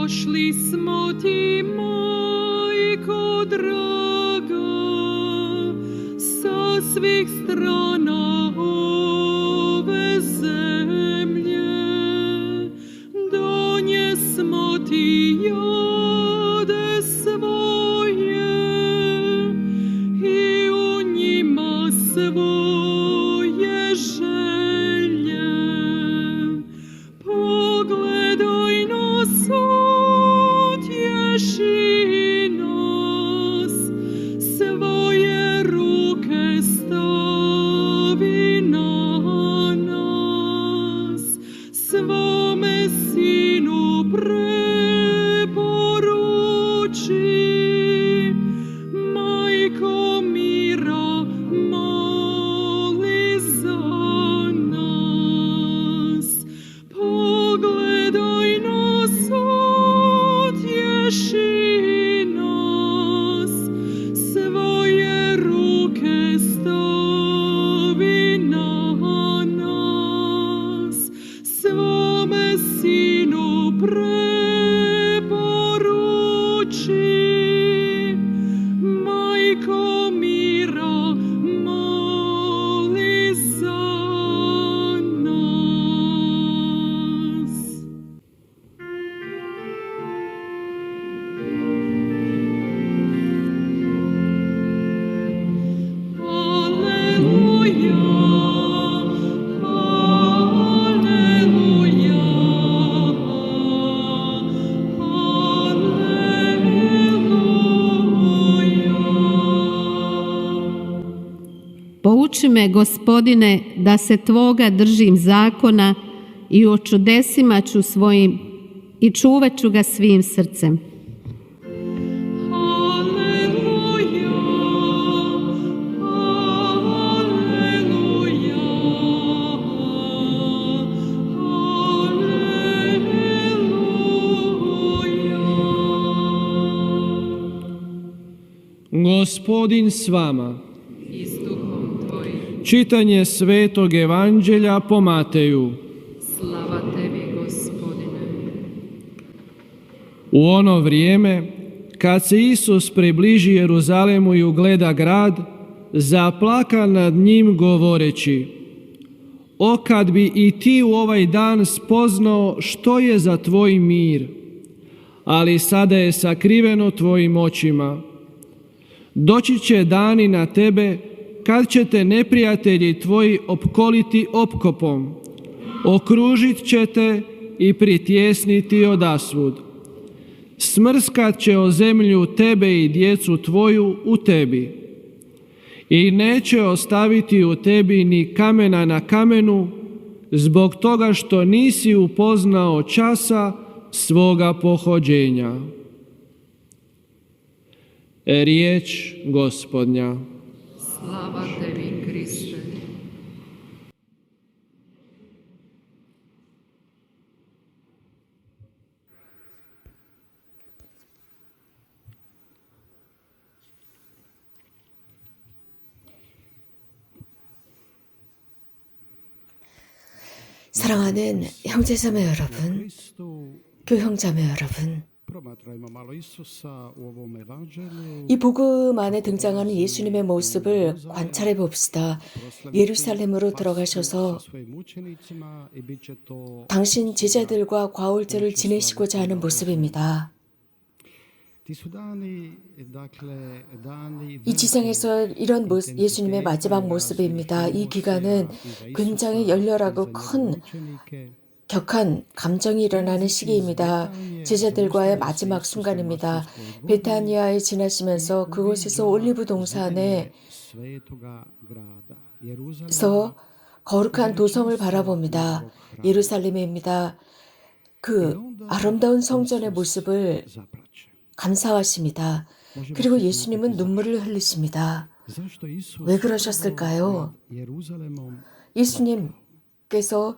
Došli smo ti, majko draga, sa svih strana ove zemlje. Donjesmo ti jade svoje i u njima svoje želje. Pogledaj nas, utješi nas, svoje ruke stavi na nas, svome Sinu preporuči, majko mira, moli za nas. Pogledaj nas, utješi nas, svoje ruke stavi na nas, svome Sinu preporuči, majko mira, moli za nas. Aleluja, aleluja, Pouči me, Gospodine, da se Tvoga držim zakona i o čudesima ću svojim i čuvat ću ga svim srcem. aleluja, aleluja, aleluja. Gospodin s vama. I s duhom tvojim, Čitanje Svetog Evanđelja po Mateju. slava tebi, Gospodine. U ono vrijeme, kad se Isus približi Jeruzalemu i ugleda grad, zaplaka nad njim govoreći: O, kad bi i ti u ovaj dan spoznao što je za tvoj mir, ali sada je sakriveno tvojim očima. Doći će dani na tebe kad će te neprijatelji tvoji opkoliti opkopom, okružit će te i pritjesniti odasvud. Smrskat će o zemlju tebe i djecu tvoju u tebi. I neće ostaviti u tebi ni kamena na kamenu, zbog toga što nisi upoznao časa svoga pohođenja. Riječ Gospodnja. Slava tebi, Kriste. 사랑하는 형제자매 여러분, 교형자매 여러분, Promatrajmo malo Isusa u ovom evanđelju. 이 복음 안에 등장하는 예수님의 모습을 관찰해 봅시다. 예루살렘으로 들어가셔서 svojim učenicima i bit će to 당신 제자들과 과울절을 지내시고자 하는 모습입니다. ti su dani, dakle, dani 이 지상에서 이런 예수님의 마지막 모습입니다. 이 기간은 굉장히 열렬하고 큰 격한 감정이 일어나는 시기입니다. 제자들과의 마지막 순간입니다. 베타니아에 지나시면서 그곳에서 올리브 동산에서 거룩한 도성을 바라봅니다. 예루살렘입니다. 그 아름다운 성전의 모습을 감사하십니다. 그리고 예수님은 눈물을 흘리십니다. 왜 그러셨을까요? 예수님께서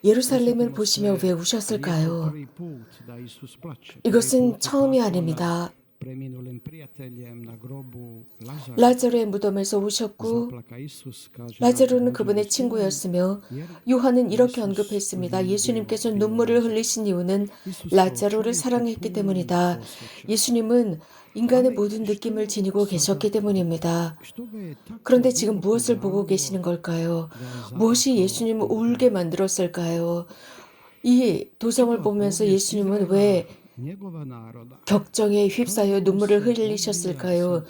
예루살렘을 보시며 왜 우셨을까요? 이것은 처음이 아닙니다. preminulim prijateljem na grobu Lazara. 라자로의 무덤에서 오셨고 Zaplaka Isus, kaže 라자로는 그분의 친구였으며 요한은 이렇게 언급했습니다. 예수님께서 눈물을 흘리신 이유는 라자로를 사랑했기 때문이다. 예수님은 인간의 모든 느낌을 지니고 계셨기 때문입니다. što ga je tako 그런데 지금 무엇을 보고 계시는 걸까요? 무엇이 예수님을 울게 만들었을까요? 이 도성을 보면서 예수님은 왜 njegova naroda 격정에 휩싸여 눈물을 흘리셨을까요?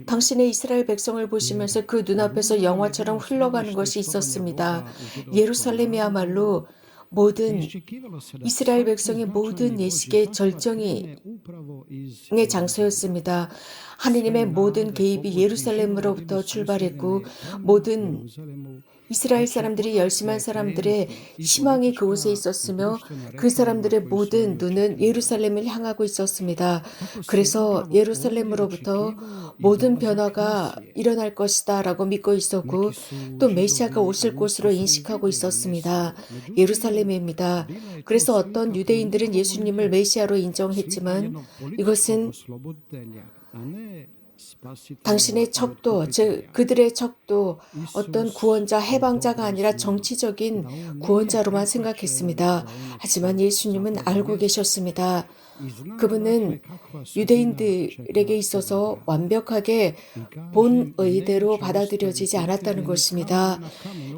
당신의 이스라엘 백성을 보시면서 그 눈앞에서 영화처럼 흘러가는 것이 있었습니다. 예루살렘이야말로 모든 iščekivalo se da 이스라엘 백성의 모든 예식의 절정의 upravo iz 장소였습니다. 하느님의 모든 개입이 예루살렘으로부터 출발했고 모든 Jeruzalemu 이스라엘 사람들이 열심한 사람들의 희망이 그곳에 있었으며 그 사람들의 모든 눈은 예루살렘을 향하고 있었습니다. 그래서 예루살렘으로부터 모든 변화가 일어날 것이다 라고 믿고 있었고 또 메시아가 오실 곳으로 인식하고 있었습니다. 예루살렘입니다. 그래서 어떤 유대인들은 예수님을 메시아로 인정했지만 이것은 osloboditelja, a ne spasitelja. 당신의 척도, 즉 그들의 척도 어떤 구원자, 해방자가 아니라 정치적인 구원자로만 생각했습니다. 하지만 예수님은 알고 계셨습니다. 그분은 유대인들에게 있어서 완벽하게 본 의대로 받아들여지지 않았다는 것입니다.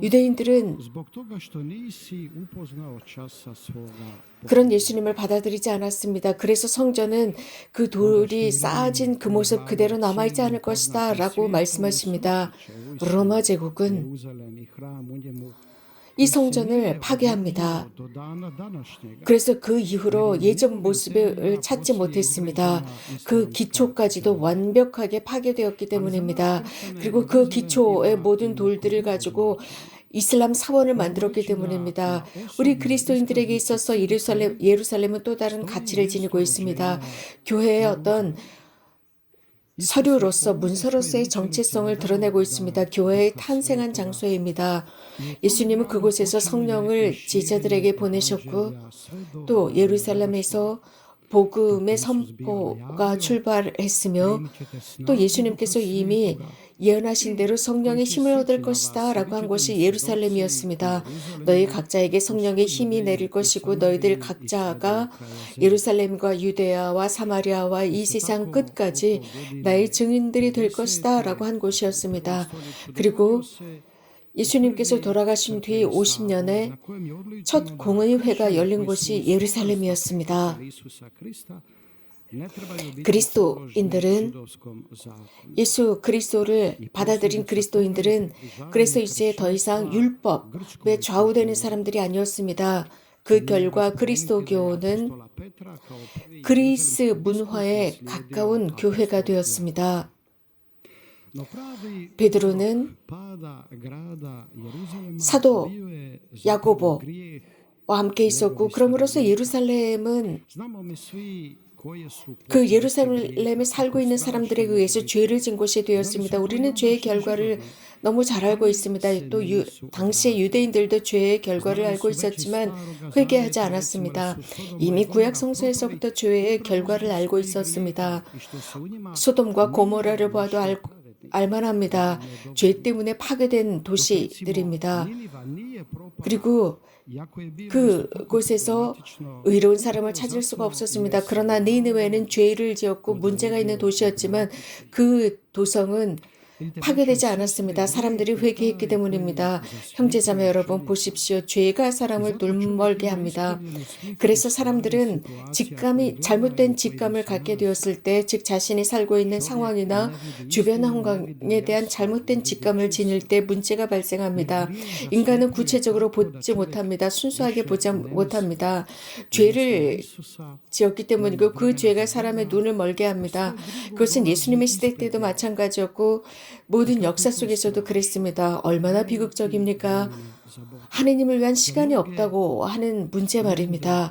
유대인들은 Zbog toga što nisi upoznao časa svoga 그런 예수님을 받아들이지 않았습니다. 그래서 성전은 그 돌이 쌓아진 그 모습 그대로 남아있지 않을 것이다 라고 말씀하십니다. 로마 제국은 Jeruzalem i hram u njemu 이 성전을 파괴합니다. do dana današnjega. 그래서 그 이후로 예전 모습을 찾지 못했습니다. 그 기초까지도 완벽하게 파괴되었기 때문입니다. 그리고 그 기초의 모든 돌들을 가지고 이슬람 사원을 만들었기 때문입니다. 우리 그리스도인들에게 있어서 예루살렘은 또 다른 가치를 지니고 있습니다. 교회의 어떤 서류로서 문서로서의 정체성을 드러내고 있습니다. 교회의 탄생한 장소입니다. 예수님은 그곳에서 성령을 제자들에게 보내셨고 또 예루살렘에서 복음의 선포가 출발했으며 또 예수님께서 이미 예언하신 대로 성령의 힘을 얻을 것이다 라고 한 곳이 예루살렘이었습니다. 너희 각자에게 성령의 힘이 내릴 것이고 너희들 각자가 예루살렘과 유대야와 사마리아와 이 세상 끝까지 나의 증인들이 될 것이다 라고 한 곳이었습니다. 그리고 예수님께서 돌아가신 뒤 50년에 첫 공의회가 열린 곳이 예루살렘이었습니다. 그리스도인들은 예수 그리스도를 받아들인 그리스도인들은 그래서 이제 더 이상 율법에 좌우되는 사람들이 아니었습니다. 그 결과 그리스도교는 그리스 문화에 가까운 교회가 되었습니다. 베드로는 사도 야고보와 함께 있었고 그러므로서 예루살렘은 그 예루살렘에 살고 있는 사람들에 의해서 죄를 진 곳이 되었습니다. 우리는 죄의 결과를 너무 잘 알고 있습니다. 또 당시의 유대인들도 죄의 결과를 알고 있었지만 회개하지 않았습니다. 이미 구약 성서에서부터 죄의 결과를 알고 있었습니다. 소돔과 고모라를 봐도 알만합니다. 죄 때문에 파괴된 도시들입니다. 그리고 그곳에서 의로운 사람을 찾을 수가 없었습니다. 그러나 니느웨는 죄를 지었고 문제가 있는 도시였지만 그 도성은 파괴되지 않았습니다. 사람들이 회개했기 때문입니다. 형제자매 여러분 보십시오. 죄가 사람을 눈멀게 합니다. 그래서 사람들은 잘못된 직감을 갖게 되었을 때, 즉 자신이 살고 있는 상황이나 주변 환경에 대한 잘못된 직감을 지닐 때 문제가 발생합니다. 인간은 구체적으로 보지 못합니다. 순수하게 보지 못합니다. 죄를 지었기 때문이고 그 죄가 사람의 눈을 멀게 합니다. 그것은 예수님의 시대 때도 마찬가지였고 모든 역사 속에서도 그랬습니다. 얼마나 비극적입니까? 하느님을 위한 시간이 없다고 하는 문제 말입니다.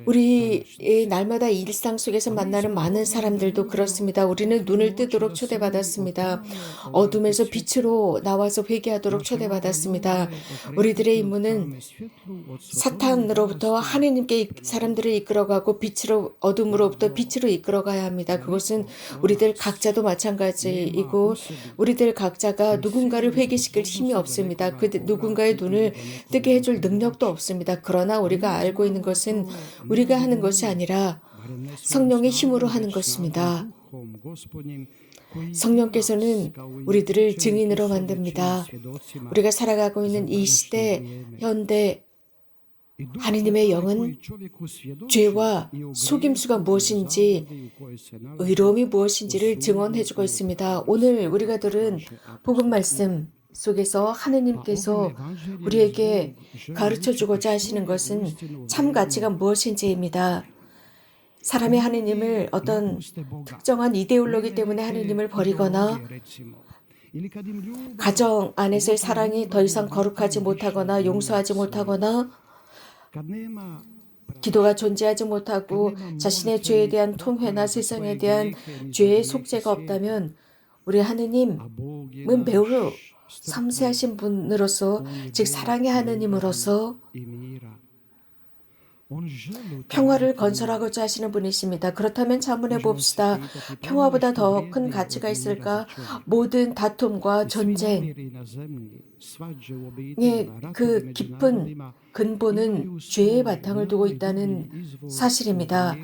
우리의 날마다 일상 속에서 만나는 많은 사람들도 그렇습니다. 우리는 눈을 뜨도록 초대받았습니다. 어둠에서 빛으로 나와서 회개하도록 초대받았습니다. 우리들의 임무는 사탄으로부터 하느님께 사람들을 이끌어가고 어둠으로부터 빛으로 이끌어가야 합니다. 그것은 우리들 각자도 마찬가지이고 우리들 각자가 누군가를 회개시킬 힘이 없습니다. 그 누군가의 눈을 뜨게 해줄 능력도 없습니다. 그러나 우리가 알고 있는 것은 우리가 하는 것이 아니라 성령의 힘으로 하는 것입니다. 성령께서는 우리들을 증인으로 만듭니다. 우리가 살아가고 있는 이 시대, 현대, 하느님의 영은 죄와 속임수가 무엇인지, 의로움이 무엇인지를 증언해주고 있습니다. 오늘 우리가 들은 복음 말씀 속에서 하느님께서 우리에게 가르쳐주고자 하시는 것은 참 가치가 무엇인지입니다. 사람이 하느님을 어떤 특정한 이데올로기 때문에 하느님을 버리거나 가정 안에서의 사랑이 더 이상 거룩하지 못하거나 용서하지 못하거나 기도가 존재하지 못하고 자신의 죄에 대한 통회나 세상에 대한 죄의 속죄가 없다면 우리 하느님은 매우 섬세하신 분으로서, 즉 사랑의 하느님으로서 평화를 건설하고자 하시는 분이십니다. 그렇다면 자문해 봅시다. 평화보다 더 큰 가치가 있을까? 모든 다툼과 전쟁의 그 깊은 근본은 죄의 바탕을 두고 있다는 사실입니다.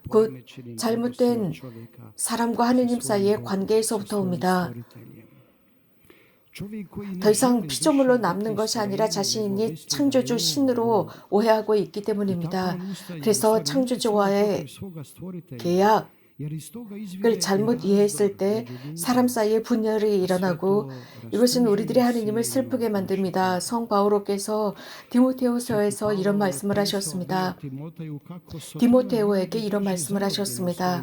곧 잘못된 사람과 하느님 사이의 관계에서부터 옵니다. 더 이상 피조물로 남는 것이 아니라 자신이 창조주 신으로 오해하고 있기 때문입니다. 그래서 창조주와의 계약을 잘못 이해했을 때 사람 사이에 분열이 일어나고 이것은 우리들의 하느님을 슬프게 만듭니다. 성 바오로께서 디모데후서에서 이런 말씀을 하셨습니다. 디모데후에게 이런 말씀을 하셨습니다.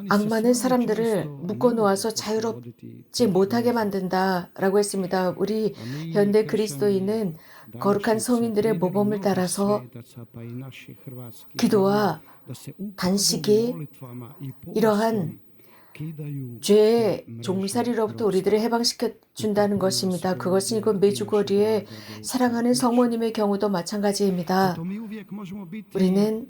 악마는 사람들을 묶어놓아서 자유롭지 못하게 만든다라고 했습니다. 우리 현대 그리스도인은 거룩한 성인들의 모범을 따라서 기도와 단식이 이러한 죄의 종살이로부터 우리들을 해방시켜 준다는 것입니다. 그것은 이곳 메주거리에 사랑하는 성모님의 경우도 마찬가지입니다. 우리는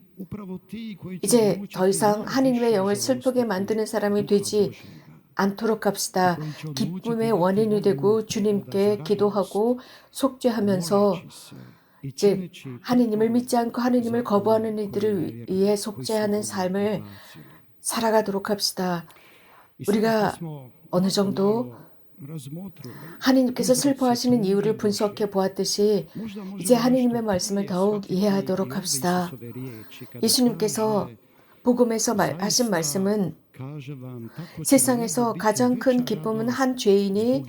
이제 더 이상 하느님의 영을 슬프게 만드는 사람이 되지 않도록 합시다. 기쁨의 원인이 되고 주님께 기도하고 속죄하면서 즉 하느님을 믿지 않고 하느님을 거부하는 이들을 위해 속죄하는 삶을 살아가도록 합시다. 우리가 어느 정도 하느님께서 슬퍼하시는 이유를 분석해 보았듯이 이제 하느님의 말씀을 더욱 이해하도록 합시다. 예수님께서 복음에서 하신 말씀은 세상에서 가장 큰 기쁨은 한 죄인이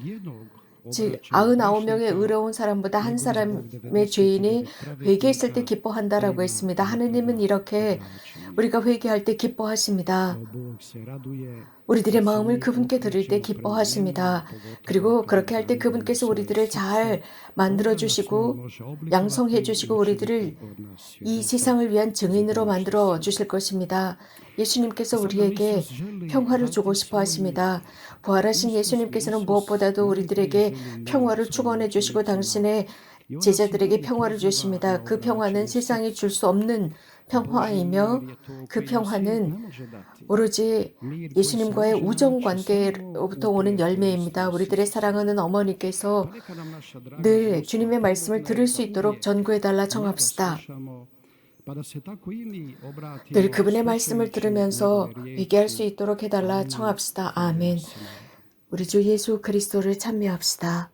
즉 99명의 의로운 사람보다 한 사람의 죄인이 회개했을 때 기뻐한다라고 했습니다. 하느님은 이렇게 우리가 회개할 때 기뻐하십니다. 우리들의 마음을 그분께 드릴 때 기뻐하십니다. 그리고 그렇게 할 때 그분께서 우리들을 잘 만들어주시고 양성해주시고 우리들을 이 세상을 위한 증인으로 만들어 주실 것입니다. 예수님께서 우리에게 평화를 주고 싶어 하십니다. 부활하신 예수님께서는 무엇보다도 우리들에게 평화를 축원해 주시고 당신의 제자들에게 평화를 주십니다. 그 평화는 세상이 줄 수 없는 평화이며 그 평화는 오로지 예수님과의 우정 관계로부터 오는 열매입니다. 우리들의 사랑하는 어머니께서 늘 주님의 말씀을 들을 수 있도록 전구해달라 청합시다. 늘 그분의 말씀을 들으면서 회개할 수 있도록 해달라 청합시다. 아멘. 우리 주 예수 그리스도를 찬미합시다.